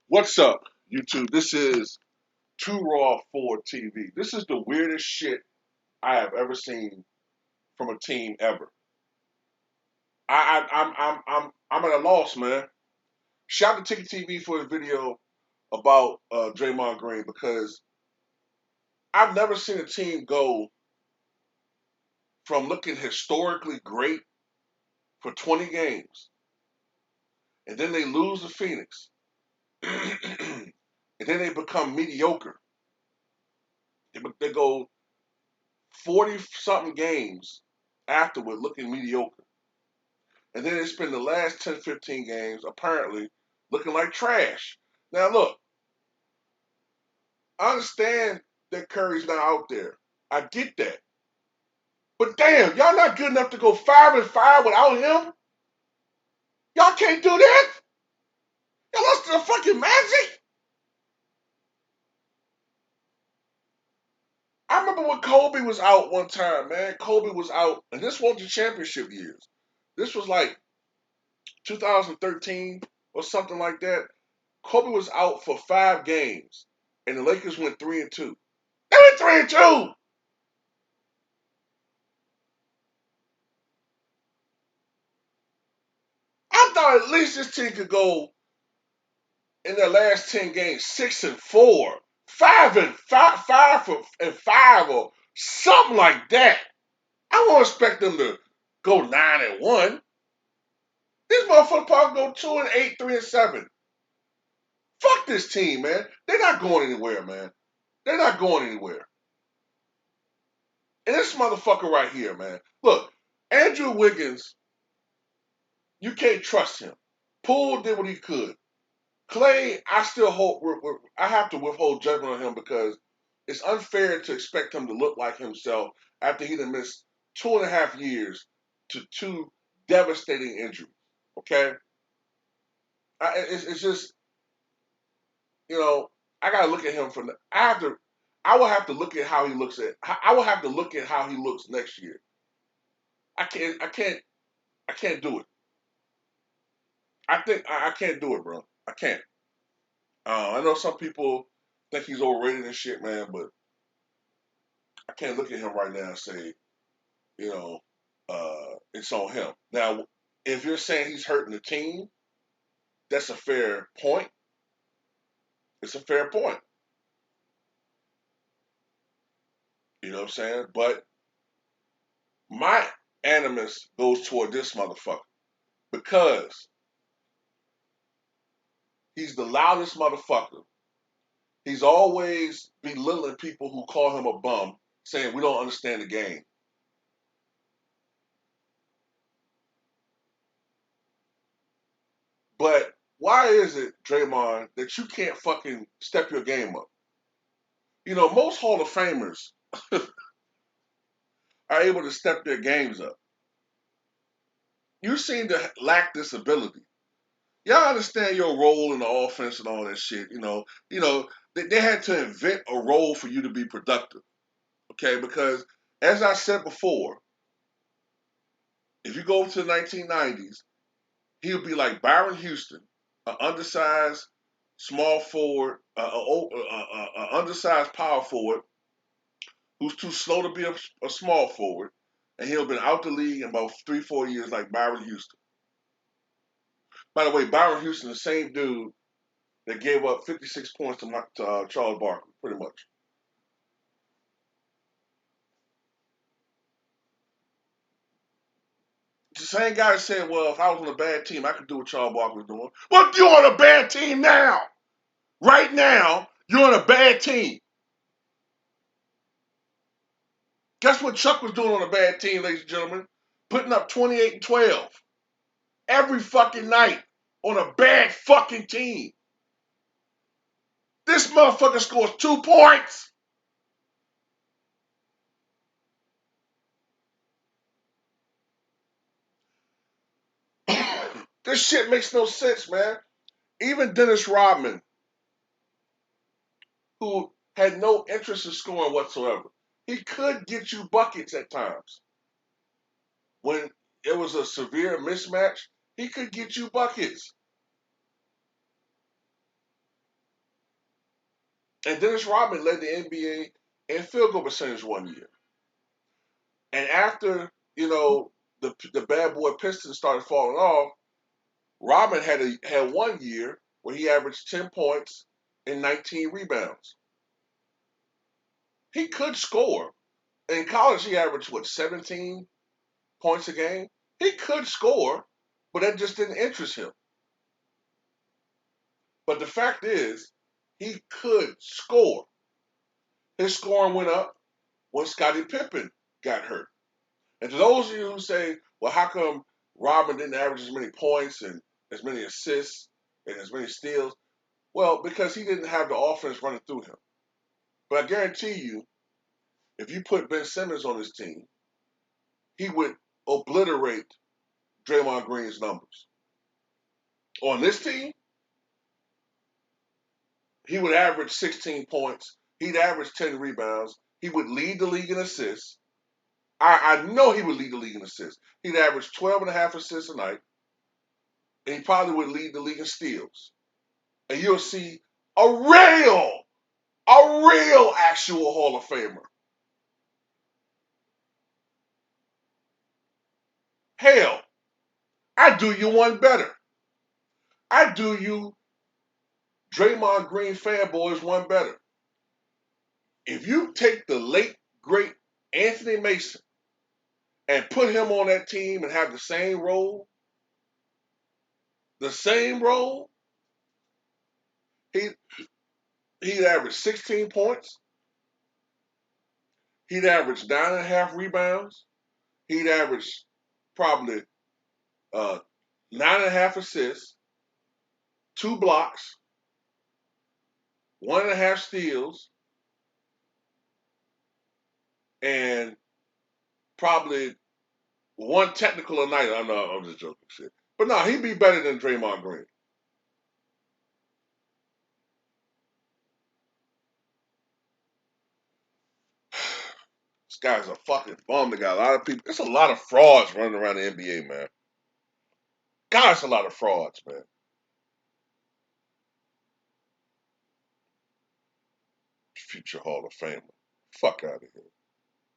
What's up, YouTube? This is Too Raw for TV. This is the weirdest shit I have ever seen from a team ever. I'm at a loss, man. Shout out to Ticket TV for his video about Draymond Green because I've never seen a team go from looking historically great for 20 games and then they lose to Phoenix and then they become mediocre. They go 40 something games afterward looking mediocre. And then they spend the last 10, 15 games apparently looking like trash. Now, look, I understand that Curry's not out there. I get that. But damn, y'all not good enough to go 5-5 without him? Y'all can't do that? Y'all lost to the fucking Magic? I remember when Kobe was out one time, man. Kobe was out, and this wasn't the championship years. This was like 2013 or something like that. Kobe was out for 5 games, and the Lakers went 3-2. They went 3-2. I thought at least this team could go in their last 10 games 6-4, 5-5 or something like that. I won't expect them to go 9-1. These motherfuckers probably go 2-8, 3-7. Fuck this team, man. They're not going anywhere, man. They're not going anywhere. And this motherfucker right here, man. Look, Andrew Wiggins, you can't trust him. Poole did what he could. Clay, I still hope I have to withhold judgment on him because it's unfair to expect him to look like himself after he done missed 2.5 years to two devastating injuries. Okay, it's just I gotta look at him from the. I have to. I will have to look at how he looks at. I will have to look at how he looks next year. I can't. I can't. I can't do it. I think I can't do it, bro. I can't. I know some people think he's overrated and shit, man, but I can't look at him right now and say, you know, it's on him. Now, if you're saying he's hurting the team, that's a fair point. It's a fair point. You know what I'm saying? But my animus goes toward this motherfucker because he's the loudest motherfucker. He's always belittling people who call him a bum, saying we don't understand the game. But why is it, Draymond, that you can't fucking step your game up? Most Hall of Famers are able to step their games up. You seem to lack this ability. Y'all understand your role in the offense and all that shit. They had to invent a role for you to be productive. Okay, because as I said before, if you go to the 1990s, he would be like Byron Houston, an undersized small forward, undersized power forward who's too slow to be a small forward, and he'll been out the league in about 3-4 years like Byron Houston. By the way, Byron Houston, the same dude that gave up 56 points to Charles Barkley, pretty much. The same guy that said, well, if I was on a bad team, I could do what Charles Barkley was doing. Well, you're on a bad team now. Right now, you're on a bad team. Guess what Chuck was doing on a bad team, ladies and gentlemen? Putting up 28 and 12 every fucking night on a bad fucking team. This motherfucker scores 2 points. This shit makes no sense, man. Even Dennis Rodman, who had no interest in scoring whatsoever, he could get you buckets at times. When it was a severe mismatch, he could get you buckets. And Dennis Rodman led the NBA in field goal percentage one year. And after, the bad boy Pistons started falling off, Rodman had 1 year where he averaged 10 points and 19 rebounds. He could score. In college, he averaged, 17 points a game? He could score, but that just didn't interest him. But the fact is, he could score. His scoring went up when Scottie Pippen got hurt. And to those of you who say, well, how come Rodman didn't average as many points and as many assists and as many steals? Well, because he didn't have the offense running through him. But I guarantee you, if you put Ben Simmons on his team, he would obliterate Draymond Green's numbers. On this team, he would average 16 points. He'd average 10 rebounds. He would lead the league in assists. I know he would lead the league in assists. He'd average 12 and a half assists a night. And he probably would lead the league in steals. And you'll see a real actual Hall of Famer. Hell, I do you one better. I do you Draymond Green fanboys one better. If you take the late, great Anthony Mason and put him on that team and have the same role, he, he'd average 16 points. He'd average 9.5 rebounds. He'd average probably 9.5 assists, 2 blocks, 1.5 steals, and probably one technical a night. I know I'm just joking shit. But no, he'd be better than Draymond Green. This guy's a fucking bum. They got a lot of people. There's a lot of frauds running around the NBA, man. God, it's a lot of frauds, man. Future Hall of Famer. Fuck out of here.